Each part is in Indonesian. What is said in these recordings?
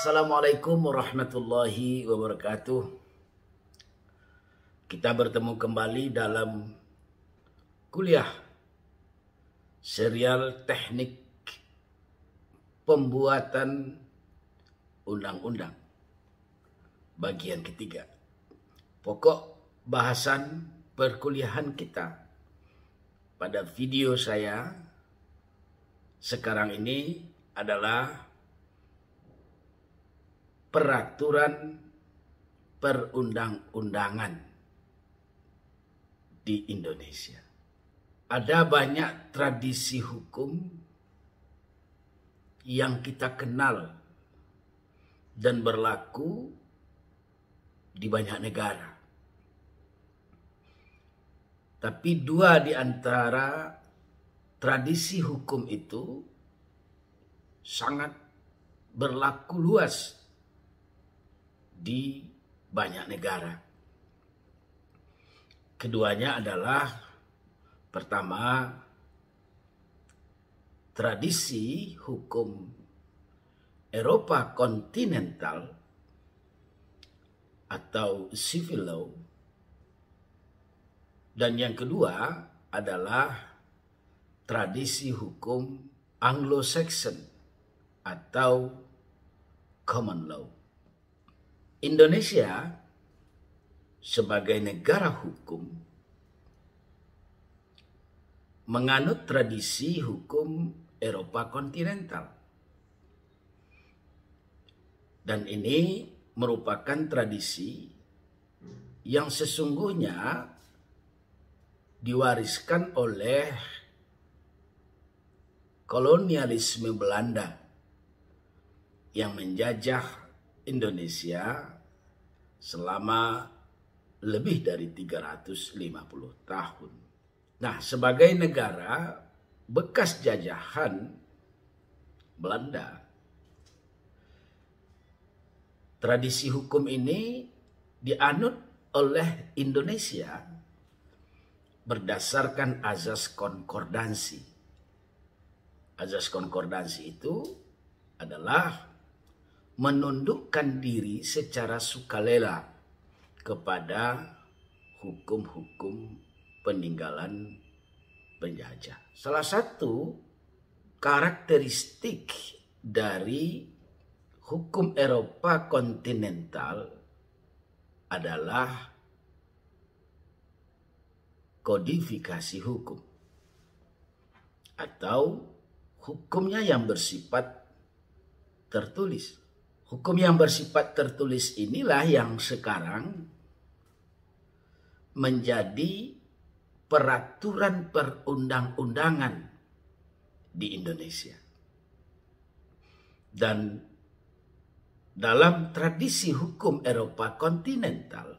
Assalamualaikum warahmatullahi wabarakatuh. Kita bertemu kembali dalam kuliah serial teknik pembuatan undang-undang bagian ketiga. Pokok bahasan perkuliahan kita pada video saya sekarang ini adalah peraturan perundang-undangan di Indonesia. Ada banyak tradisi hukum yang kita kenal dan berlaku di banyak negara. Tapi dua di antara tradisi hukum itu sangat berlaku luas di banyak negara. Keduanya adalah pertama, tradisi hukum Eropa kontinental atau civil law, dan yang kedua adalah tradisi hukum Anglo-Saxon atau common law. Indonesia sebagai negara hukum menganut tradisi hukum Eropa kontinental. Dan ini merupakan tradisi yang sesungguhnya diwariskan oleh kolonialisme Belanda yang menjajah Indonesia selama lebih dari 350 tahun. Nah, sebagai negara bekas jajahan Belanda, tradisi hukum ini dianut oleh Indonesia berdasarkan azas konkordansi. Azas konkordansi itu adalah menundukkan diri secara sukarela kepada hukum-hukum peninggalan penjajah. Salah satu karakteristik dari hukum Eropa kontinental adalah kodifikasi hukum atau hukumnya yang bersifat tertulis. Hukum yang bersifat tertulis inilah yang sekarang menjadi peraturan perundang-undangan di Indonesia. Dan dalam tradisi hukum Eropa kontinental,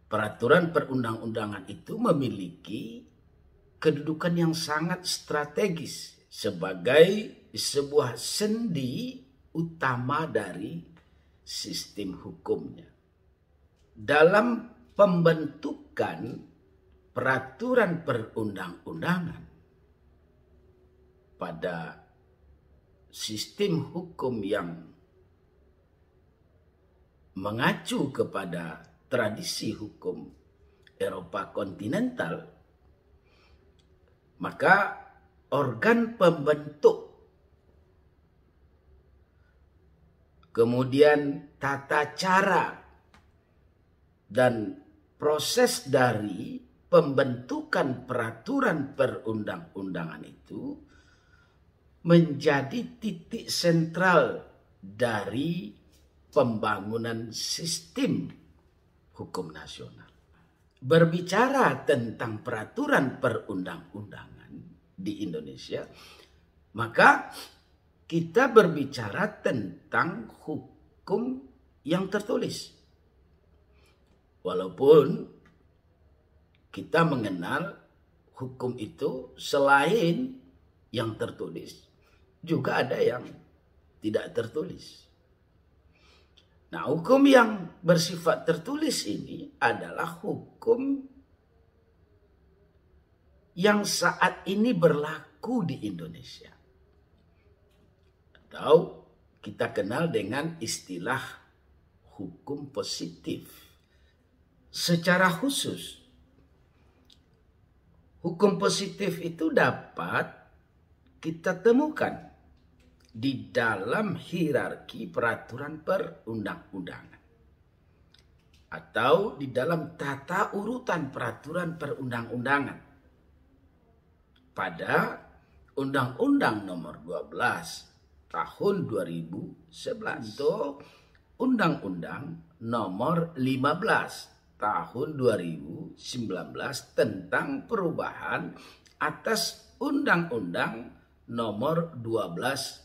peraturan perundang-undangan itu memiliki kedudukan yang sangat strategis sebagai sebuah sendi utama dari sistem hukumnya. Dalam pembentukan peraturan perundang-undangan pada sistem hukum yang mengacu kepada tradisi hukum Eropa kontinental, maka organ pembentuk, kemudian tata cara dan proses dari pembentukan peraturan perundang-undangan itu menjadi titik sentral dari pembangunan sistem hukum nasional. Berbicara tentang peraturan perundang-undangan di Indonesia, maka kita berbicara tentang hukum yang tertulis. Walaupun kita mengenal hukum itu selain yang tertulis, juga ada yang tidak tertulis. Nah, hukum yang bersifat tertulis ini adalah hukum yang saat ini berlaku di Indonesia. Atau kita kenal dengan istilah hukum positif. Secara khusus, hukum positif itu dapat kita temukan di dalam hierarki peraturan perundang-undangan atau di dalam tata urutan peraturan perundang-undangan pada Undang-Undang Nomor 12 Tahun 2011 atau Undang-Undang Nomor 15 Tahun 2019 tentang perubahan atas Undang-Undang Nomor 12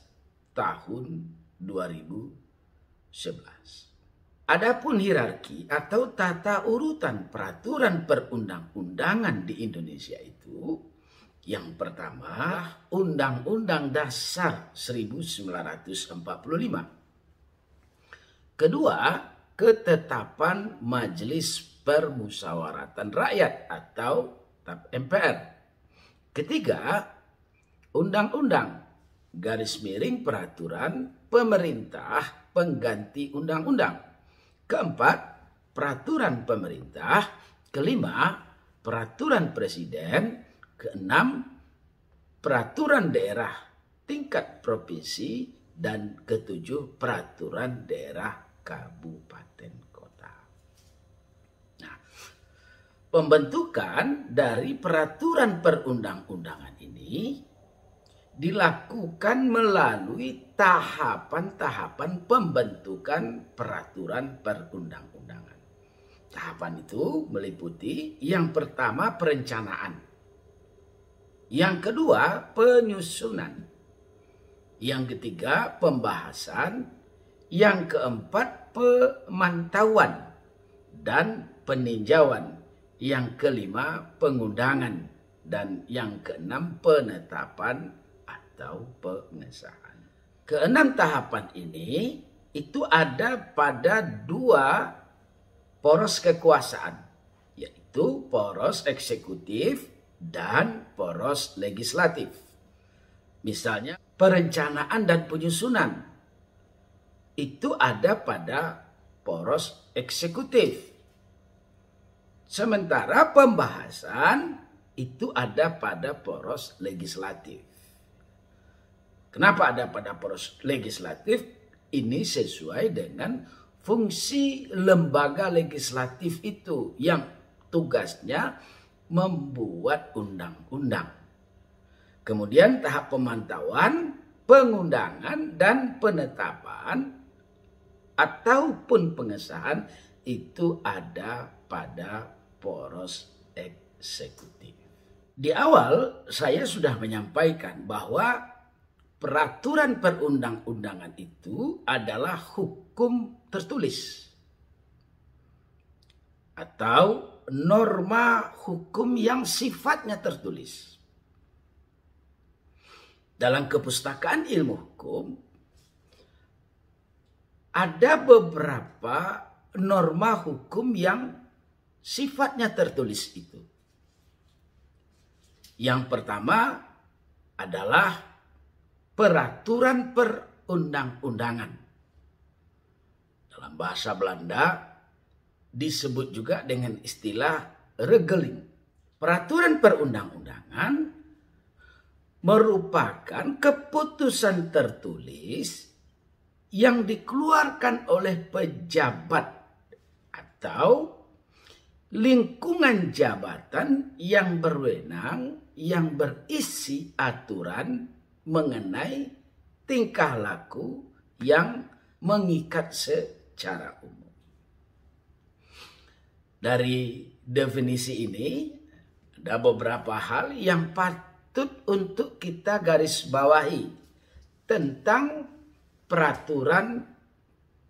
Tahun 2011. Adapun hierarki atau tata urutan peraturan perundang-undangan di Indonesia itu, yang pertama, Undang-Undang Dasar 1945. Kedua, ketetapan Majelis Permusyawaratan Rakyat atau MPR. Ketiga, Undang-Undang Peraturan Pemerintah Pengganti Undang-Undang. Keempat, Peraturan Pemerintah. Kelima, Peraturan Presiden. Keenam, Peraturan Daerah tingkat provinsi. Dan ketujuh, Peraturan Daerah Kabupaten Kota. Nah, pembentukan dari peraturan perundang-undangan ini dilakukan melalui tahapan-tahapan pembentukan peraturan perundang-undangan. Tahapan itu meliputi yang pertama perencanaan, yang kedua penyusunan, yang ketiga pembahasan, yang keempat pemantauan dan peninjauan, yang kelima pengundangan, dan yang keenam penetapan atau pengesahan. Keenam tahapan ini itu ada pada dua poros kekuasaan, yaitu poros eksekutif dan poros legislatif. Misalnya perencanaan dan penyusunan itu ada pada poros eksekutif. Sementara pembahasan itu ada pada poros legislatif. Kenapa ada pada poros legislatif? Ini sesuai dengan fungsi lembaga legislatif itu yang tugasnya membuat undang-undang. Kemudian tahap pemantauan, pengundangan, dan penetapan ataupun pengesahan itu ada pada poros eksekutif. Di awal saya sudah menyampaikan bahwa peraturan perundang-undangan itu adalah hukum tertulis atau norma hukum yang sifatnya tertulis. Dalam kepustakaan ilmu hukum ada beberapa norma hukum yang sifatnya tertulis itu. Yang pertama adalah peraturan perundang-undangan. Dalam bahasa Belanda disebut juga dengan istilah regeling. Peraturan perundang-undangan merupakan keputusan tertulis yang dikeluarkan oleh pejabat atau lingkungan jabatan yang berwenang yang berisi aturan mengenai tingkah laku yang mengikat secara umum. Dari definisi ini ada beberapa hal yang patut untuk kita garis bawahi tentang peraturan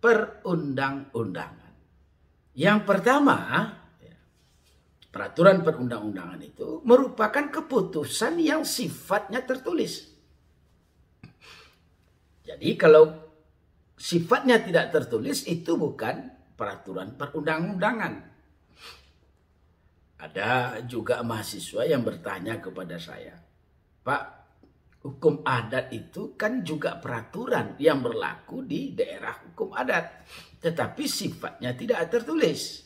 perundang-undangan. Yang pertama, peraturan perundang-undangan itu merupakan keputusan yang sifatnya tertulis. Jadi kalau sifatnya tidak tertulis itu bukan peraturan perundang-undangan. Ada juga mahasiswa yang bertanya kepada saya, Pak, hukum adat itu kan juga peraturan yang berlaku di daerah hukum adat. Tetapi sifatnya tidak tertulis.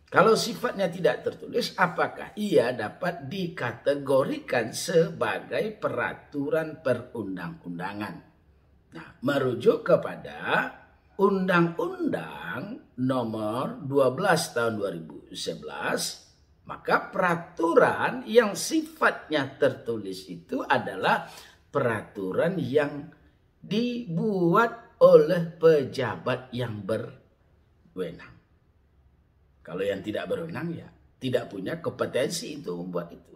Kalau sifatnya tidak tertulis, apakah ia dapat dikategorikan sebagai peraturan perundang-undangan? Nah, merujuk kepada Undang-Undang Nomor 12 tahun 2011, maka peraturan yang sifatnya tertulis itu adalah peraturan yang dibuat oleh pejabat yang berwenang. Kalau yang tidak berwenang ya tidak punya kompetensi untuk membuat itu.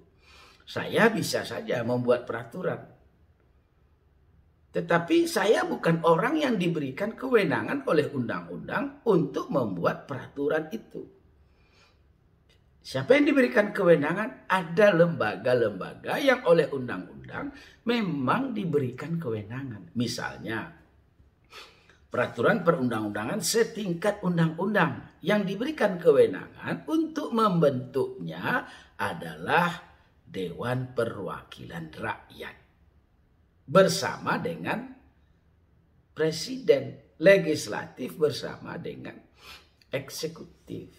Saya bisa saja membuat peraturan. Tetapi saya bukan orang yang diberikan kewenangan oleh undang-undang untuk membuat peraturan itu. Siapa yang diberikan kewenangan? Ada lembaga-lembaga yang oleh undang-undang memang diberikan kewenangan. Misalnya, peraturan perundang-undangan setingkat undang-undang yang diberikan kewenangan untuk membentuknya adalah Dewan Perwakilan Rakyat bersama dengan presiden, legislatif bersama dengan eksekutif.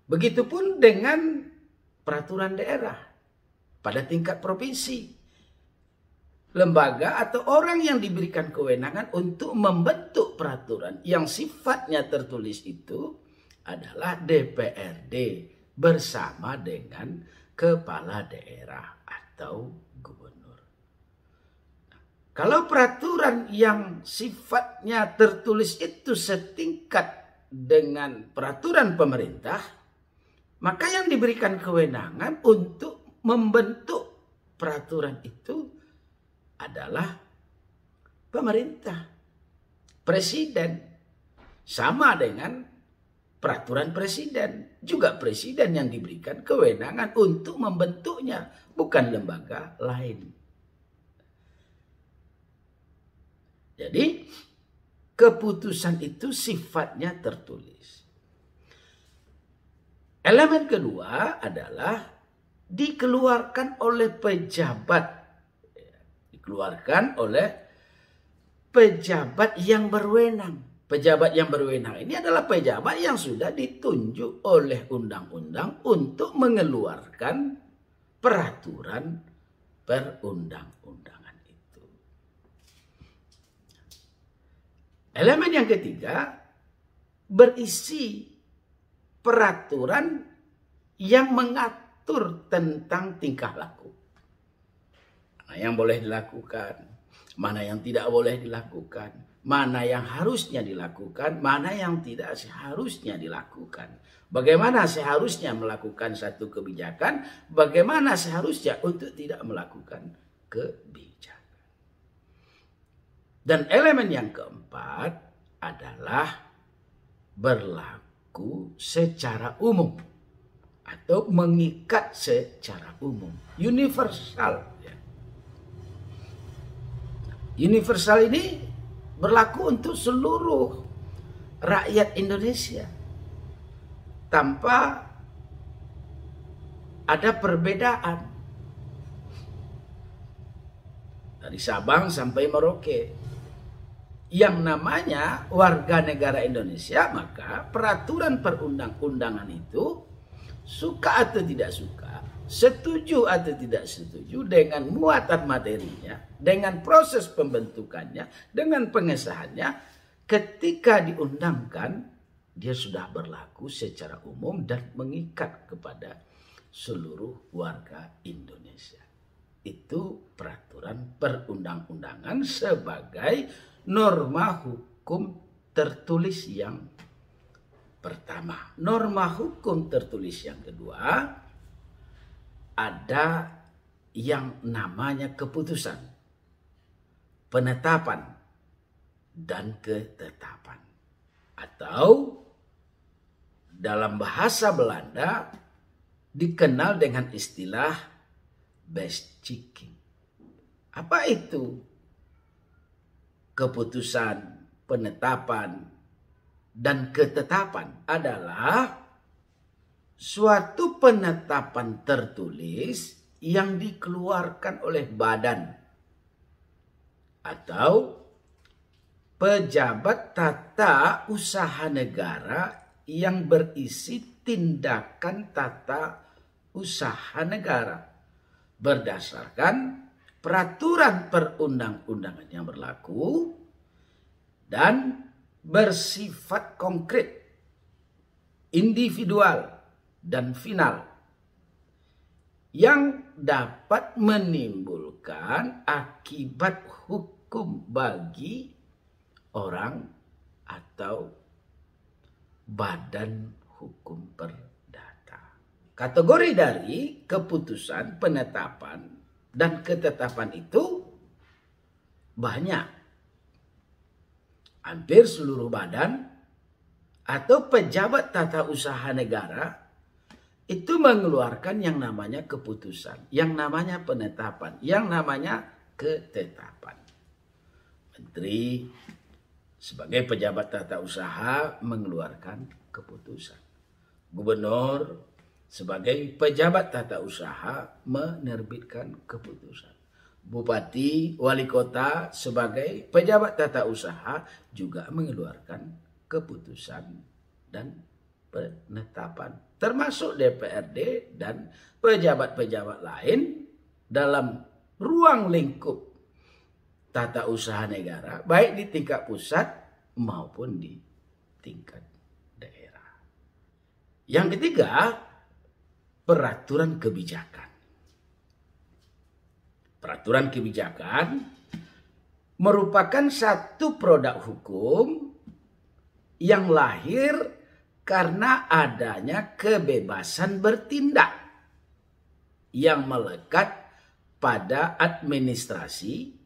Begitupun dengan peraturan daerah pada tingkat provinsi. Lembaga atau orang yang diberikan kewenangan untuk membentuk peraturan yang sifatnya tertulis itu adalah DPRD bersama dengan kepala daerah atau gubernur. Kalau peraturan yang sifatnya tertulis itu setingkat dengan peraturan pemerintah, maka yang diberikan kewenangan untuk membentuk peraturan itu adalah pemerintah, presiden. Sama dengan peraturan presiden. Juga presiden yang diberikan kewenangan untuk membentuknya, bukan lembaga lain. Jadi keputusan itu sifatnya tertulis. Elemen kedua adalah dikeluarkan oleh pejabat. Dikeluarkan oleh pejabat yang berwenang. Pejabat yang berwenang ini adalah pejabat yang sudah ditunjuk oleh undang-undang untuk mengeluarkan peraturan perundang-undangan itu. Elemen yang ketiga berisi peraturan yang mengatur tentang tingkah laku. Mana yang boleh dilakukan, mana yang tidak boleh dilakukan, mana yang harusnya dilakukan, mana yang tidak seharusnya dilakukan. Bagaimana seharusnya melakukan satu kebijakan, bagaimana seharusnya untuk tidak melakukan kebijakan. Dan elemen yang keempat adalah berlaku secara umum atau mengikat secara umum, universal. Universal ini berlaku untuk seluruh rakyat Indonesia tanpa ada perbedaan dari Sabang sampai Merauke. Yang namanya warga negara Indonesia, maka peraturan perundang-undangan itu suka atau tidak suka, setuju atau tidak setuju dengan muatan materinya, dengan proses pembentukannya, dengan pengesahannya, ketika diundangkan, dia sudah berlaku secara umum dan mengikat kepada seluruh warga Indonesia. Itu peraturan perundang-undangan sebagai norma hukum tertulis yang pertama. Norma hukum tertulis yang kedua, ada yang namanya keputusan, penetapan, dan ketetapan. Atau dalam bahasa Belanda dikenal dengan istilah beschikking. Apa itu? Keputusan, penetapan, dan ketetapan adalah suatu penetapan tertulis yang dikeluarkan oleh badan atau pejabat tata usaha negara yang berisi tindakan tata usaha negara berdasarkan peraturan perundang-undangan yang berlaku dan bersifat konkret, individual, dan final yang dapat menimbulkan akibat hukum bagi orang atau badan hukum perdata. Kategori dari keputusan, penetapan, dan ketetapan itu banyak. Hampir seluruh badan atau pejabat tata usaha negara itu mengeluarkan yang namanya keputusan, yang namanya penetapan, yang namanya ketetapan. Menteri sebagai pejabat tata usaha mengeluarkan keputusan. Gubernur sebagai pejabat tata usaha menerbitkan keputusan. Bupati, wali kota sebagai pejabat tata usaha juga mengeluarkan keputusan dan penetapan. Termasuk DPRD dan pejabat-pejabat lain dalam ruang lingkup tata usaha negara, baik di tingkat pusat maupun di tingkat daerah. Yang ketiga, peraturan kebijakan. Peraturan kebijakan merupakan satu produk hukum yang lahir karena adanya kebebasan bertindak yang melekat pada administrasi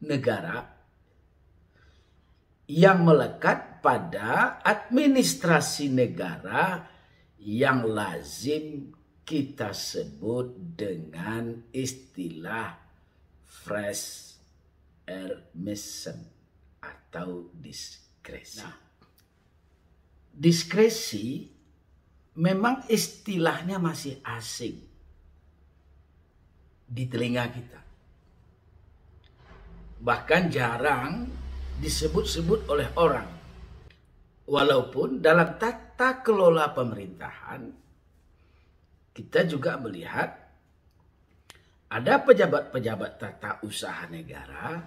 negara, yang melekat pada administrasi negara yang lazim kita sebut dengan istilah fresh air mission atau diskresi. Nah, diskresi memang istilahnya masih asing di telinga kita. Bahkan jarang disebut-sebut oleh orang. Walaupun dalam tata kelola pemerintahan kita juga melihat ada pejabat-pejabat tata usaha negara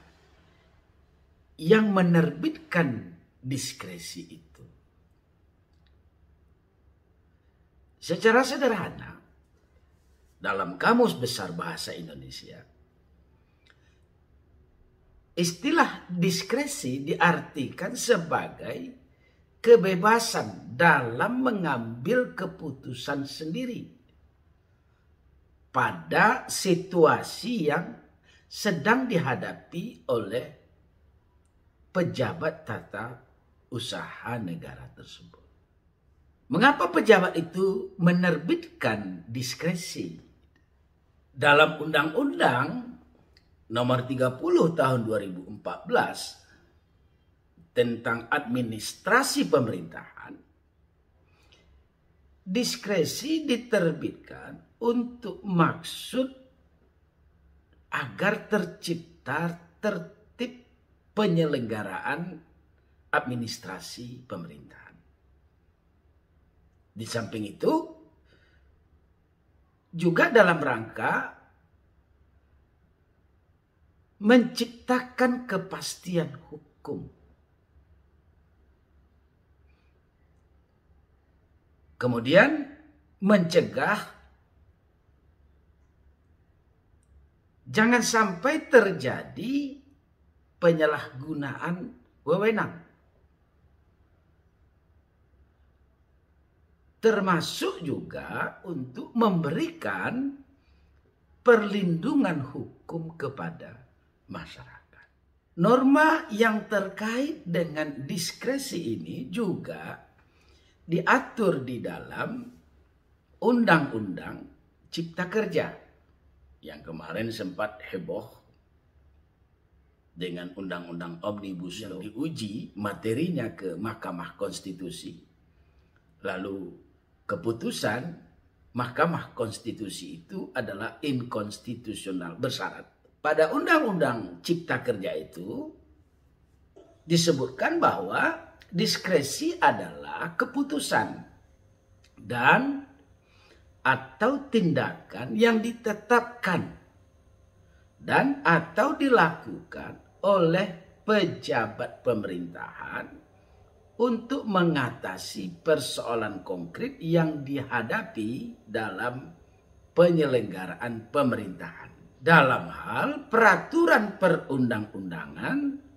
yang menerbitkan diskresi itu. Secara sederhana, dalam Kamus Besar Bahasa Indonesia, istilah diskresi diartikan sebagai kebebasan dalam mengambil keputusan sendiri pada situasi yang sedang dihadapi oleh pejabat tata usaha negara tersebut. Mengapa pejabat itu menerbitkan diskresi? Dalam Undang-Undang Nomor 30 Tahun 2014 tentang administrasi pemerintahan, diskresi diterbitkan untuk maksud agar tercipta tertib penyelenggaraan administrasi pemerintahan. Di samping itu, juga dalam rangka menciptakan kepastian hukum. Kemudian mencegah jangan sampai terjadi penyalahgunaan wewenang. Termasuk juga untuk memberikan perlindungan hukum kepada masyarakat. Norma yang terkait dengan diskresi ini juga diatur di dalam Undang-Undang Cipta Kerja yang kemarin sempat heboh dengan Undang-Undang Omnibus yang diuji materinya ke Mahkamah Konstitusi. Lalu keputusan Mahkamah Konstitusi itu adalah inkonstitusional bersyarat. Pada Undang-Undang Cipta Kerja itu disebutkan bahwa diskresi adalah keputusan dan atau tindakan yang ditetapkan dan atau dilakukan oleh pejabat pemerintahan untuk mengatasi persoalan konkret yang dihadapi dalam penyelenggaraan pemerintahan. Dalam hal peraturan perundang-undangan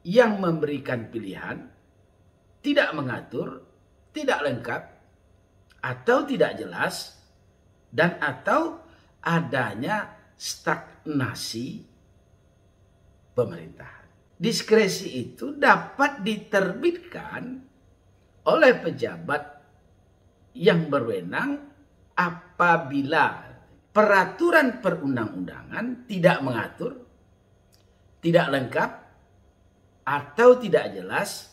yang memberikan pilihan, tidak mengatur, tidak lengkap, atau tidak jelas, dan atau adanya stagnasi pemerintahan. Diskresi itu dapat diterbitkan oleh pejabat yang berwenang apabila peraturan perundang-undangan tidak mengatur, tidak lengkap, atau tidak jelas,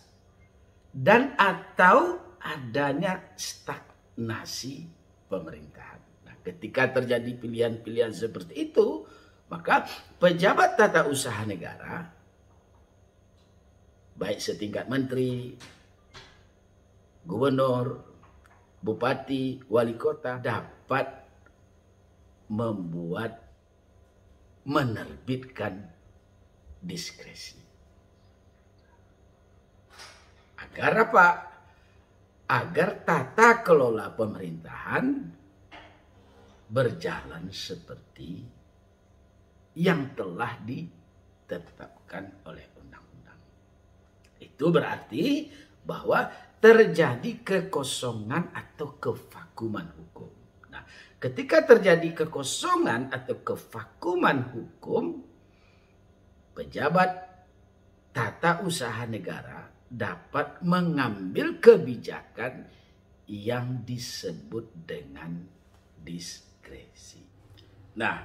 dan atau adanya stagnasi pemerintahan. Nah, ketika terjadi pilihan-pilihan seperti itu, maka pejabat tata usaha negara, baik setingkat menteri, gubernur, bupati, wali kota, dapat menerbitkan diskresi. Agar apa? Agar tata kelola pemerintahan berjalan seperti yang telah ditetapkan oleh undang-undang. Itu berarti bahwa terjadi kekosongan atau kevakuman hukum. Nah, ketika terjadi kekosongan atau kevakuman hukum, pejabat tata usaha negara dapat mengambil kebijakan yang disebut dengan diskresi. Nah,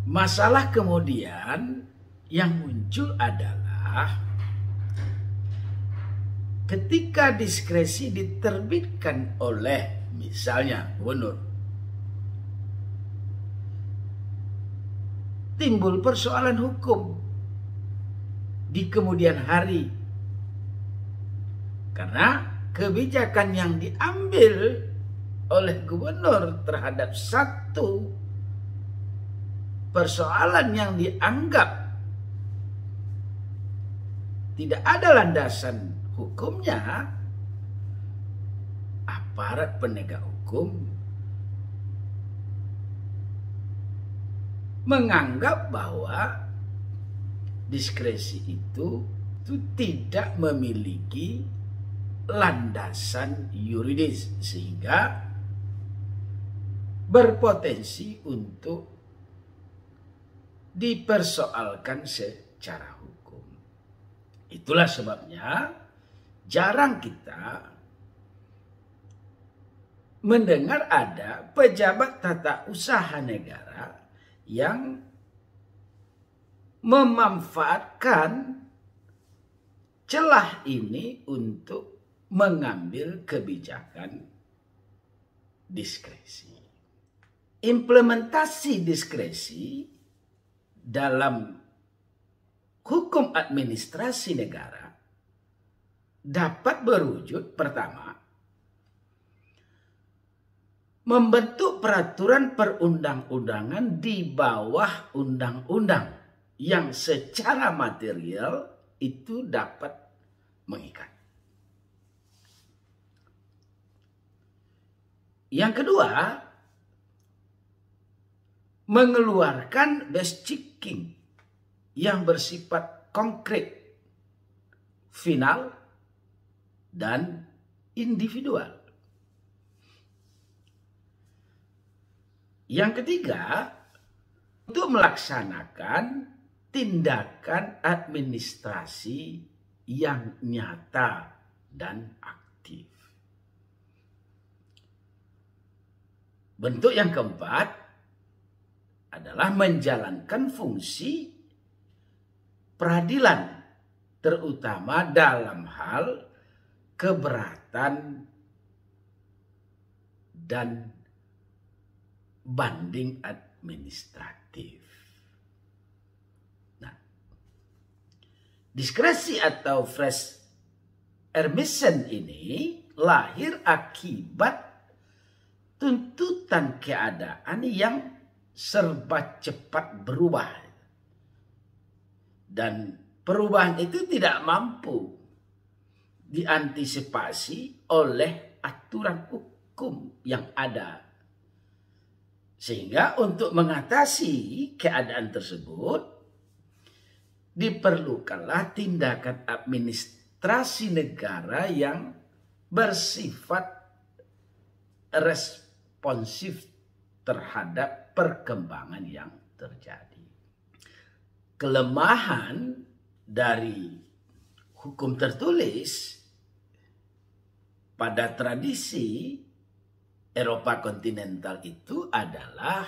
masalah kemudian yang muncul adalah ketika diskresi diterbitkan oleh misalnya gubernur, timbul persoalan hukum di kemudian hari karena kebijakan yang diambil oleh gubernur terhadap satu persoalan yang dianggap tidak ada landasan hukumnya, aparat penegak hukum menganggap bahwa diskresi itu tidak memiliki landasan yuridis sehingga berpotensi untuk dipersoalkan secara hukum. Itulah sebabnya jarang kita mendengar ada pejabat tata usaha negara yang memanfaatkan celah ini untuk mengambil kebijakan diskresi. Implementasi diskresi dalam hukum administrasi negara dapat berwujud pertama, membentuk peraturan perundang-undangan di bawah undang-undang yang secara material itu dapat mengikat. Yang kedua, mengeluarkan best checking yang bersifat konkret, final, dan individual. Yang ketiga, untuk melaksanakan tindakan administrasi yang nyata dan aktif. Bentuk yang keempat adalah menjalankan fungsi peradilan, terutama dalam hal keberatan dan banding administratif. Nah, diskresi atau fresh admission ini lahir akibat tuntutan keadaan yang serba cepat berubah. Dan perubahan itu tidak mampu diantisipasi oleh aturan hukum yang ada. Sehingga untuk mengatasi keadaan tersebut diperlukanlah tindakan administrasi negara yang bersifat responsif terhadap perkembangan yang terjadi. Kelemahan dari hukum tertulis pada tradisi Eropa kontinental itu adalah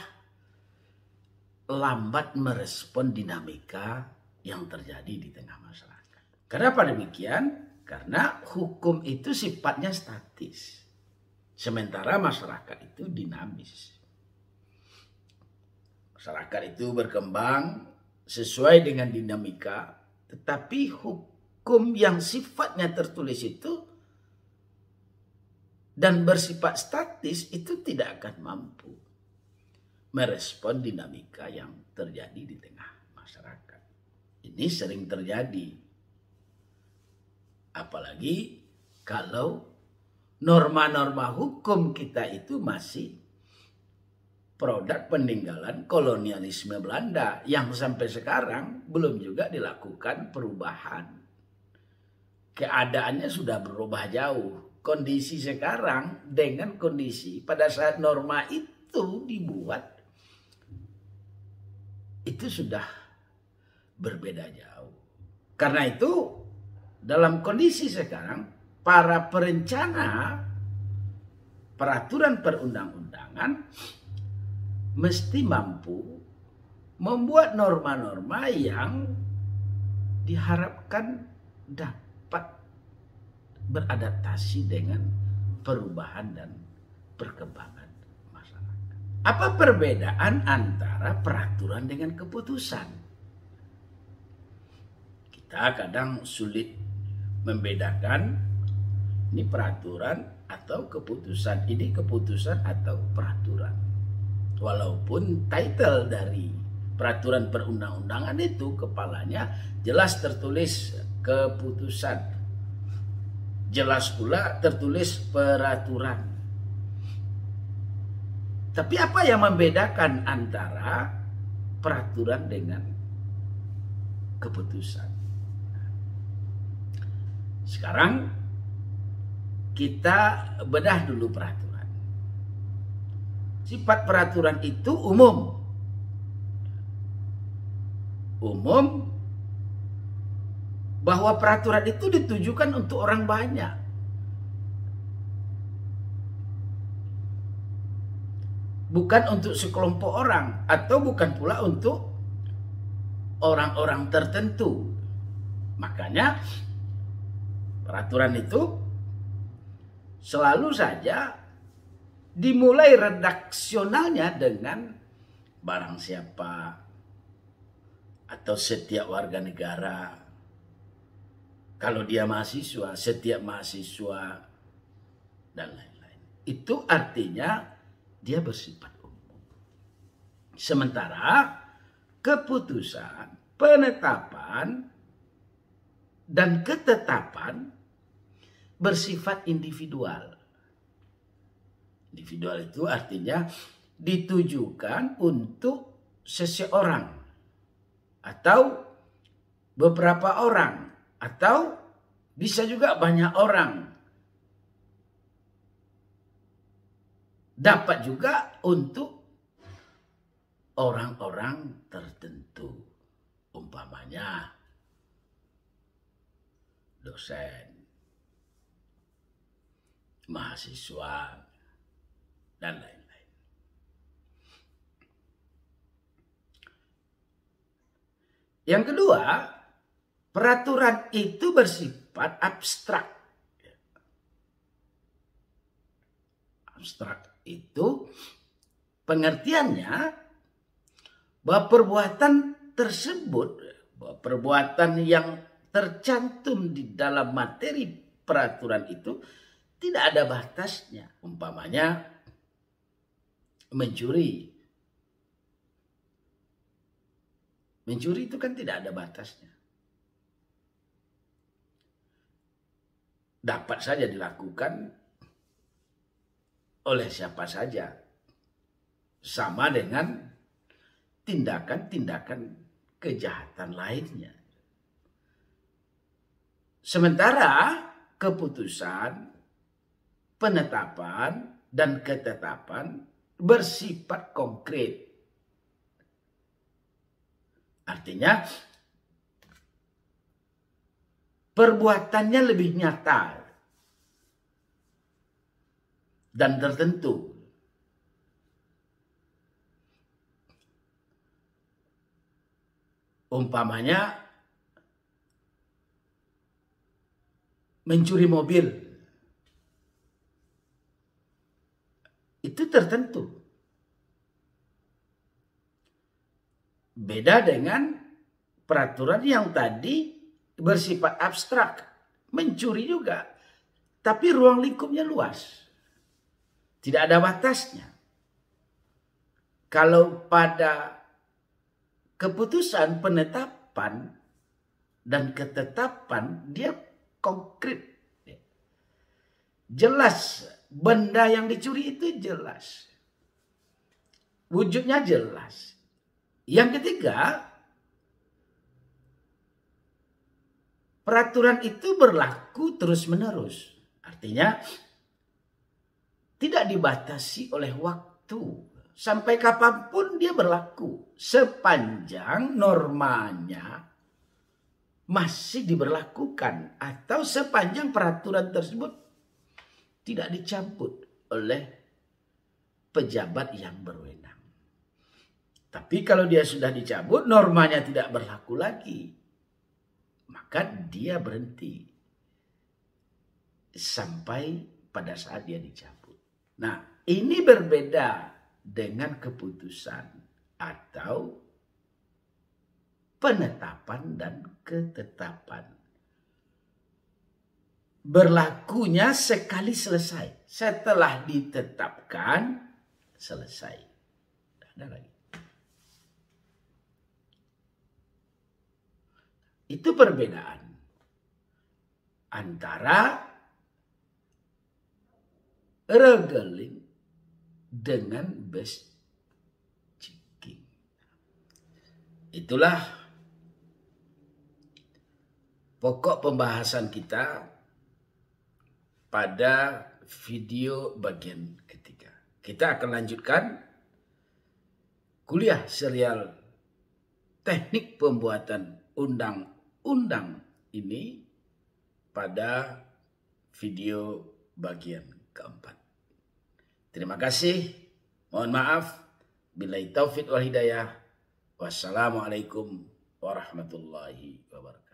lambat merespon dinamika yang terjadi di tengah masyarakat. Kenapa demikian? Karena hukum itu sifatnya statis. Sementara masyarakat itu dinamis. Masyarakat itu berkembang sesuai dengan dinamika, tetapi hukum yang sifatnya tertulis itu dan bersifat statis itu tidak akan mampu merespon dinamika yang terjadi di tengah masyarakat. Ini sering terjadi. Apalagi kalau norma-norma hukum kita itu masih produk peninggalan kolonialisme Belanda yang sampai sekarang belum juga dilakukan perubahan. Keadaannya sudah berubah jauh. Kondisi sekarang dengan kondisi pada saat norma itu dibuat itu sudah berbeda jauh. Karena itu dalam kondisi sekarang para perencana peraturan perundang-undangan mesti mampu membuat norma-norma yang diharapkan dapat beradaptasi dengan perubahan dan perkembangan masyarakat. Apa perbedaan antara peraturan dengan keputusan? Kita kadang sulit membedakan ini peraturan atau keputusan, ini keputusan atau peraturan. Walaupun title dari peraturan perundang-undangan itu kepalanya jelas tertulis keputusan. Jelas pula tertulis peraturan. Tapi apa yang membedakan antara peraturan dengan keputusan? Sekarang kita bedah dulu peraturan. Sifat peraturan itu umum. Umum bahwa peraturan itu ditujukan untuk orang banyak. Bukan untuk sekelompok orang atau bukan pula untuk orang-orang tertentu. Makanya peraturan itu selalu saja dimulai redaksionalnya dengan barang siapa atau setiap warga negara. Kalau dia mahasiswa, setiap mahasiswa, dan lain-lain. Itu artinya dia bersifat umum. Sementara keputusan, penetapan, dan ketetapan bersifat individual. Individual itu artinya ditujukan untuk seseorang atau beberapa orang. Atau bisa juga banyak orang. Dapat juga untuk orang-orang tertentu. Umpamanya dosen, mahasiswa, dan lain-lain. Yang kedua, peraturan itu bersifat abstrak. Abstrak itu pengertiannya bahwa perbuatan tersebut, bahwa perbuatan yang tercantum di dalam materi peraturan itu tidak ada batasnya. Umpamanya mencuri. Mencuri itu kan tidak ada batasnya. Dapat saja dilakukan oleh siapa saja. Sama dengan tindakan-tindakan kejahatan lainnya. Sementara keputusan, penetapan, dan ketetapan bersifat konkret. Artinya perbuatannya lebih nyata dan tertentu. Umpamanya mencuri mobil. Itu tertentu. Beda dengan peraturan yang tadi bersifat abstrak. Mencuri juga. Tapi ruang lingkupnya luas. Tidak ada batasnya. Kalau pada keputusan, penetapan, dan ketetapan, dia konkret. Jelas. Benda yang dicuri itu jelas. Wujudnya jelas. Yang ketiga, peraturan itu berlaku terus-menerus. Artinya, tidak dibatasi oleh waktu. Sampai kapanpun dia berlaku. Sepanjang normanya masih diberlakukan. Atau sepanjang peraturan tersebut tidak dicabut oleh pejabat yang berwenang. Tapi kalau dia sudah dicabut, normanya tidak berlaku lagi. Maka dia berhenti. Sampai pada saat dia dicabut. Nah, ini berbeda dengan keputusan atau penetapan dan ketetapan. Berlakunya sekali selesai. Setelah ditetapkan, selesai. Tidak ada lagi. Itu perbedaan antara regeling dengan bestchecking. Itulah pokok pembahasan kita pada video bagian ketiga. Kita akan lanjutkan kuliah serial teknik pembuatan undang-undang ini pada video bagian keempat. Terima kasih. Mohon maaf. Billahi taufiq wal hidayah. Wassalamualaikum warahmatullahi wabarakatuh.